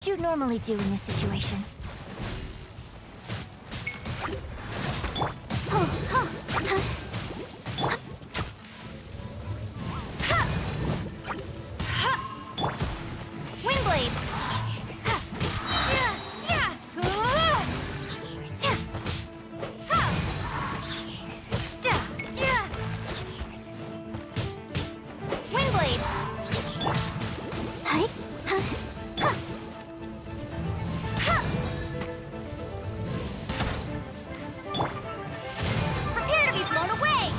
you normally do in this situation? Wingblade! Wingblade! Prepare to be blown away!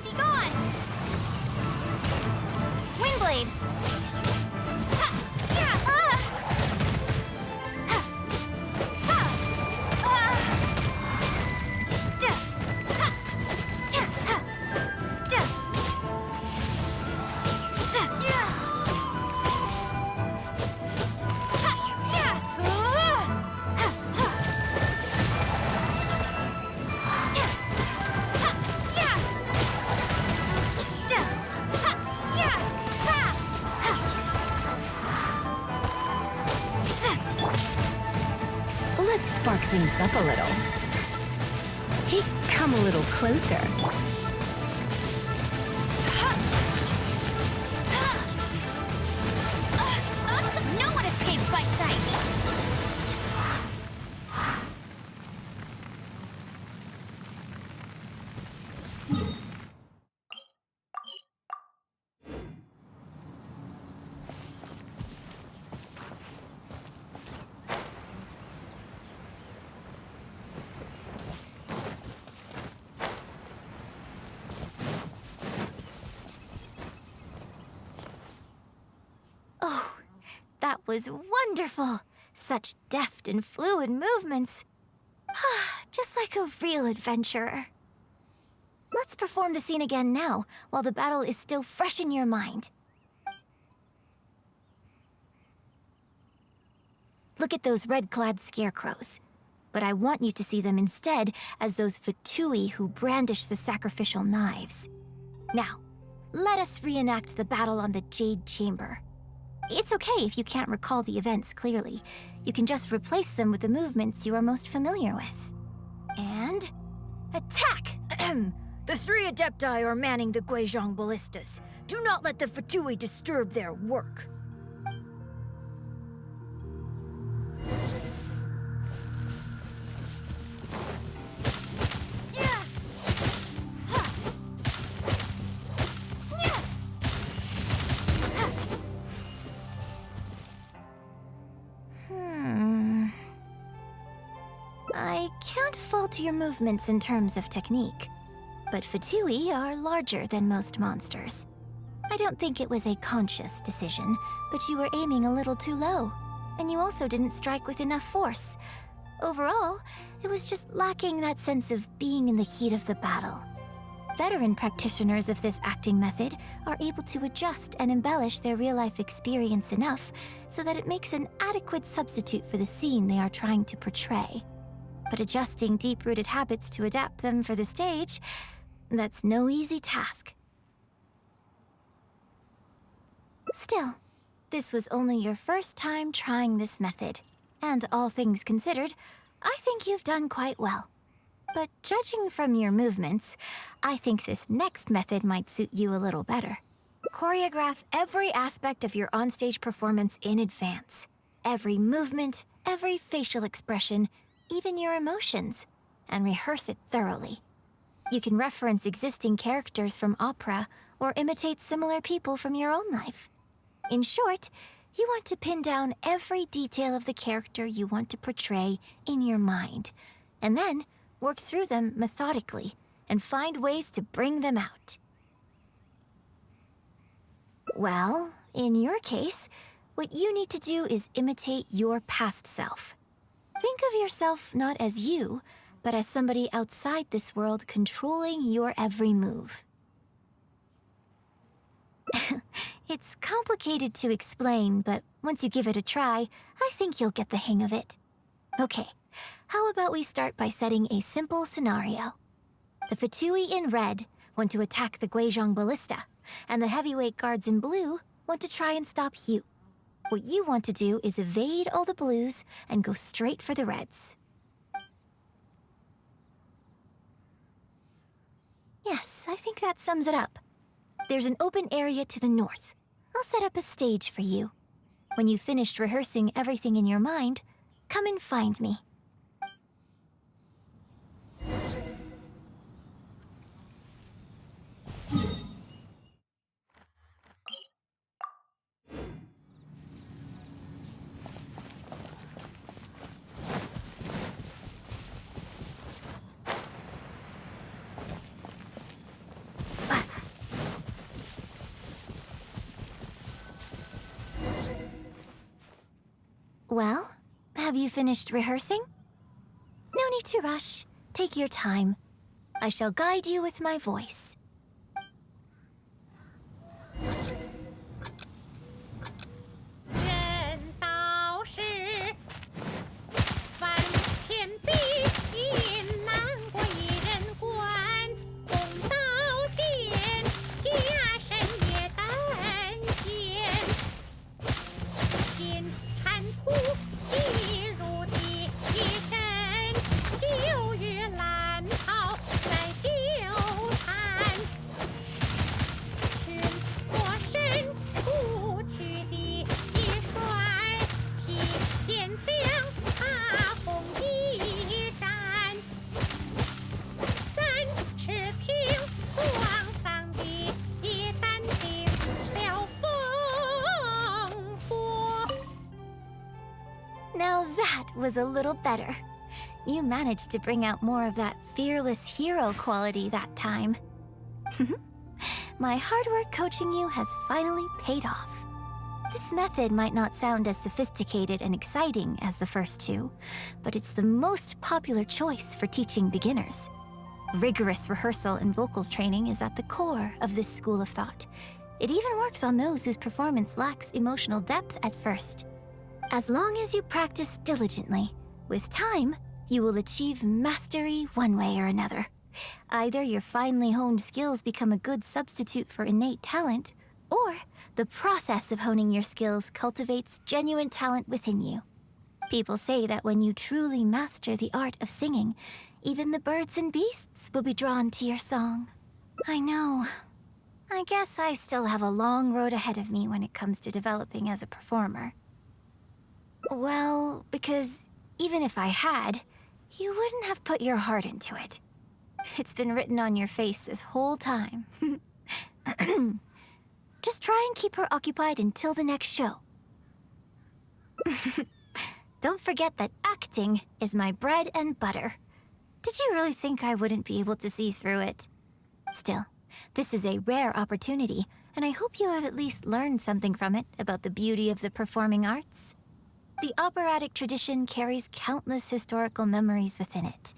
Be gone! Wingblade! Let's spark things up a little. Hey, come a little closer. No one escapes my sight! Oh, that was wonderful! Such deft and fluid movements. Just like a real adventurer. Let's perform the scene again now, while the battle is still fresh in your mind. Look at those red-clad scarecrows. But I want you to see them instead as those Fatui who brandish the sacrificial knives. Now, let us reenact the battle on the Jade Chamber. It's okay if you can't recall the events clearly. You can just replace them with the movements you are most familiar with. And... attack! The 3 Adepti are manning the Guizhong ballistas. Do not let the Fatui disturb their work. I can't fault your movements in terms of technique, but Fatui are larger than most monsters. I don't think it was a conscious decision, but you were aiming a little too low, and you also didn't strike with enough force. Overall, it was just lacking that sense of being in the heat of the battle. Veteran practitioners of this acting method are able to adjust and embellish their real-life experience enough so that it makes an adequate substitute for the scene they are trying to portray. But adjusting deep-rooted habits to adapt them for the stage, that's no easy task. Still, this was only your first time trying this method, and all things considered, I think you've done quite well. But judging from your movements, I think this next method might suit you a little better. Choreograph every aspect of your onstage performance in advance. Every movement, every facial expression, even your emotions, and rehearse it thoroughly. You can reference existing characters from opera or imitate similar people from your own life. In short, You want to pin down every detail of the character you want to portray in your mind, and then work through them methodically and find ways to bring them out. Well, in your case, what you need to do is imitate your past self. Think of yourself not as you, but as somebody outside this world controlling your every move. It's complicated to explain, but once you give it a try, I think you'll get the hang of it. Okay, how about we start by setting a simple scenario? The Fatui in red want to attack the Guizhong Ballista, and the heavyweight guards in blue want to try and stop you. What you want to do is evade all the blues and go straight for the reds. Yes, I think that sums it up. There's an open area to the north. I'll set up a stage for you. When you've finished rehearsing everything in your mind, come and find me. Well, have you finished rehearsing? No need to rush. Take your time. I shall guide you with my voice. 人道是翻天地，难过一人关。风刀剑，家身也担心。金铲土，地入地，一身秀玉蓝袍在纠缠。群魔神不去的一帅，披剑将踏红一战。三尺青，双丧的一担定了风波。 Now that was a little better. You managed to bring out more of that fearless hero quality that time. My hard work coaching you has finally paid off. This method might not sound as sophisticated and exciting as the first two, but it's the most popular choice for teaching beginners. Rigorous rehearsal and vocal training is at the core of this school of thought. It even works on those whose performance lacks emotional depth at first. As long as you practice diligently, with time, you will achieve mastery one way or another. Either your finely honed skills become a good substitute for innate talent, or the process of honing your skills cultivates genuine talent within you. People say that when you truly master the art of singing, even the birds and beasts will be drawn to your song. I know. I guess I still have a long road ahead of me when it comes to developing as a performer. Well, because even if I had, you wouldn't have put your heart into it. It's been written on your face this whole time. Just try and keep her occupied until the next show. Don't forget that acting is my bread and butter. Did you really think I wouldn't be able to see through it? Still, this is a rare opportunity, and I hope you have at least learned something from it about the beauty of the performing arts. The operatic tradition carries countless historical memories within it.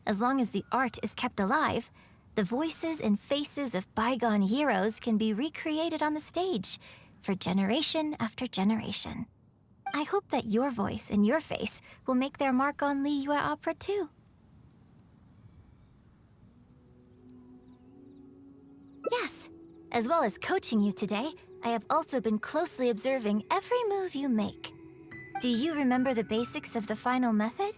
As long as the art is kept alive, the voices and faces of bygone heroes can be recreated on the stage for generation after generation. I hope that your voice and your face will make their mark on Liyue opera too. Yes, as well as coaching you today, I have also been closely observing every move you make. Do you remember the basics of the final method?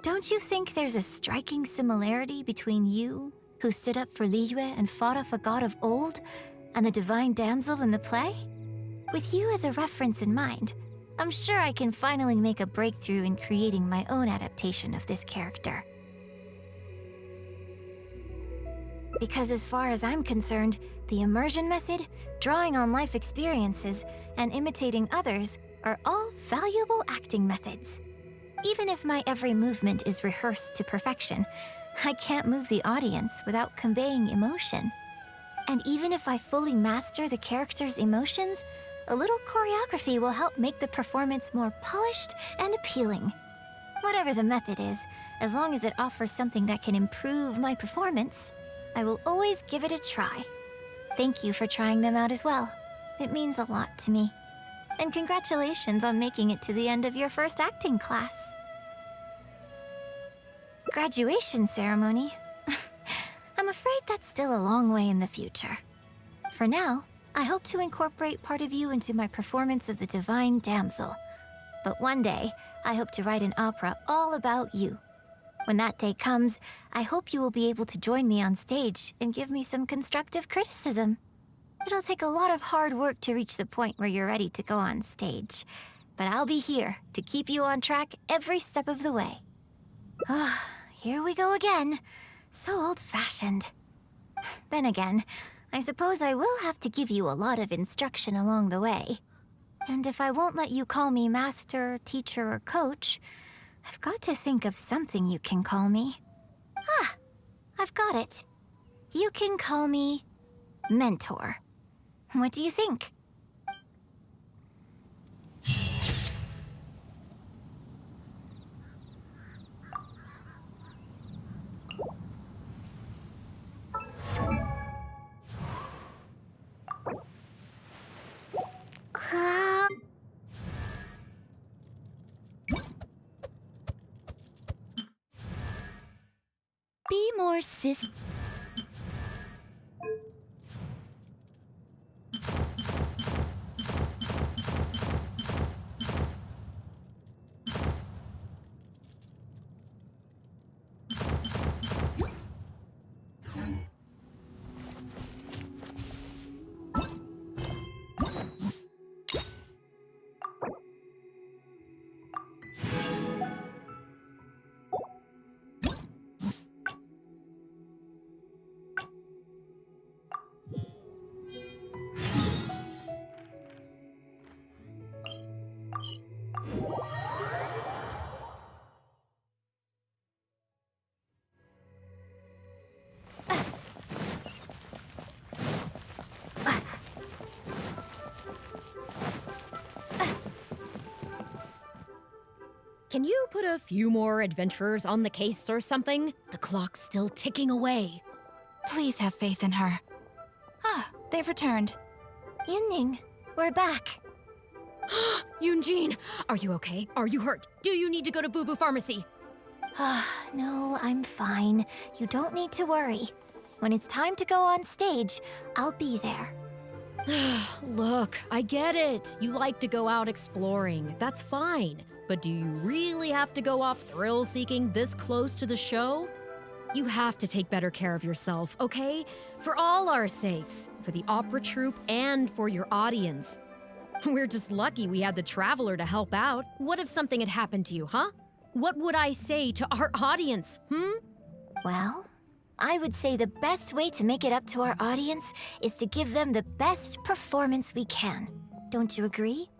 Don't you think there's a striking similarity between you, who stood up for Liyue and fought off a god of old, and the divine damsel in the play? With you as a reference in mind, I'm sure I can finally make a breakthrough in creating my own adaptation of this character. Because as far as I'm concerned, the immersion method, drawing on life experiences, and imitating others are all valuable acting methods. Even if my every movement is rehearsed to perfection, I can't move the audience without conveying emotion. And even if I fully master the character's emotions, a little choreography will help make the performance more polished and appealing. Whatever the method is, as long as it offers something that can improve my performance, I will always give it a try. Thank you for trying them out as well. It means a lot to me. And congratulations on making it to the end of your first acting class. Graduation ceremony? I'm afraid that's still a long way in the future. For now, I hope to incorporate part of you into my performance of the Divine Damsel. But one day, I hope to write an opera all about you. When that day comes, I hope you will be able to join me on stage and give me some constructive criticism. It'll take a lot of hard work to reach the point where you're ready to go on stage, but I'll be here to keep you on track every step of the way. Ah, here we go again. So old-fashioned. Then again, I suppose I will have to give you a lot of instruction along the way. And if I won't let you call me master, teacher, or coach, I've got to think of something you can call me. Ah, I've got it. You can call me mentor. What do you think? Be more sis. Can you put a few more adventurers on the case or something? The clock's still ticking away. Please have faith in her. Ah, they've returned. Yunning, we're back. Yunjin, are you okay? Are you hurt? Do you need to go to Boo Boo Pharmacy? No, I'm fine. You don't need to worry. When it's time to go on stage, I'll be there. Look, I get it. You like to go out exploring. That's fine. But do you really have to go off thrill-seeking this close to the show? You have to take better care of yourself, okay? For all our sakes. For the opera troupe and for your audience. We're just lucky we had the Traveler to help out. What if something had happened to you, huh? What would I say to our audience, Well, I would say the best way to make it up to our audience is to give them the best performance we can. Don't you agree?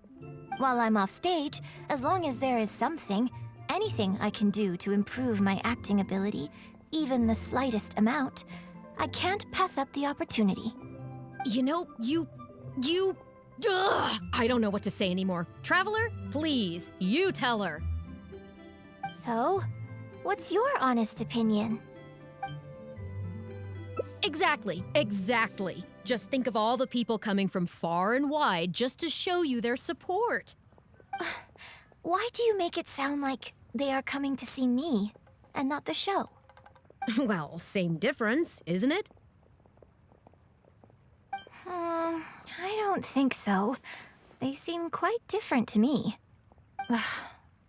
While I'm off stage, as long as there is something, anything I can do to improve my acting ability, even the slightest amount, I can't pass up the opportunity. You know, Ugh, I don't know what to say anymore. Traveler, please, you tell her. So, what's your honest opinion? Exactly. Just think of all the people coming from far and wide just to show you their support. Why do you make it sound like they are coming to see me and not the show? Well, same difference, isn't it? I don't think so. They seem quite different to me.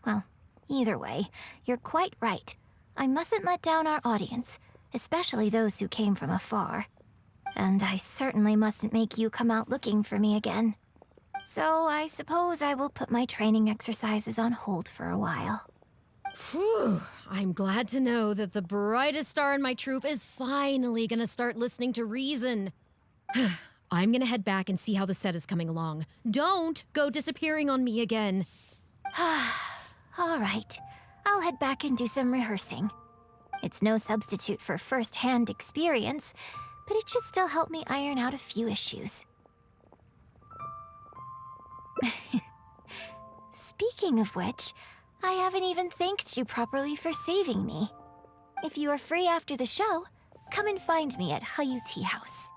Well, either way, you're quite right. I mustn't let down our audience, especially those who came from afar. And I certainly mustn't make you come out looking for me again. So I suppose I will put my training exercises on hold for a while. Whew. I'm glad to know that the brightest star in my troop is finally gonna start listening to reason. I'm gonna head back and see how the set is coming along. Don't go disappearing on me again. All right. I'll head back and do some rehearsing. It's no substitute for first-hand experience, but it should still help me iron out a few issues. Speaking of which, I haven't even thanked you properly for saving me. If you are free after the show, come and find me at Hayu Tea House.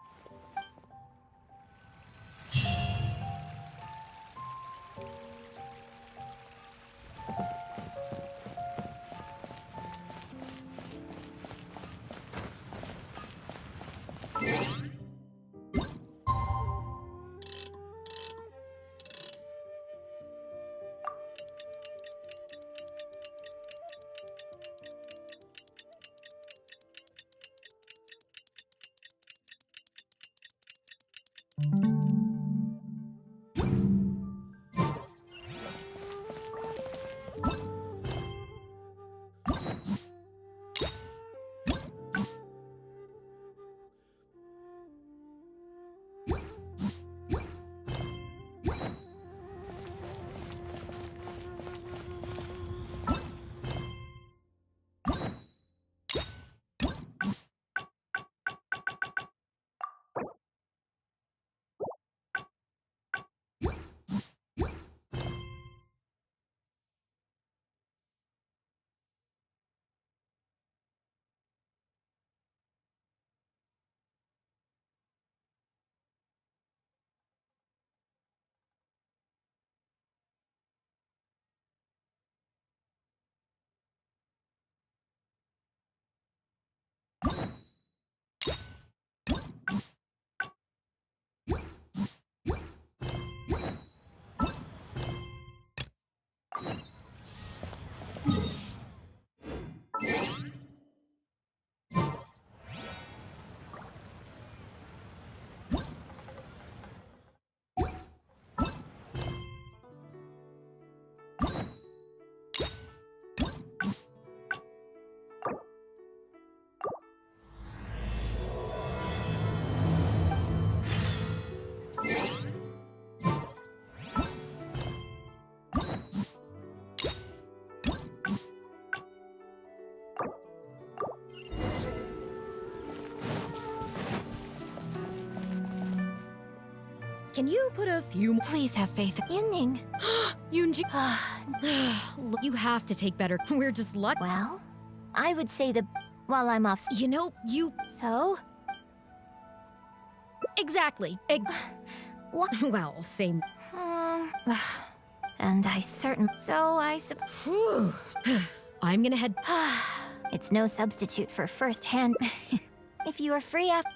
Can you put a few more? Please have faith. Yinning. Yunji. Look, you have to take better. We're just lucky. Well, I would say while I'm off. You know, you. So? Exactly. What? Well, same. And I So I Whew. I'm gonna head. It's no substitute for first-hand. If you are free after.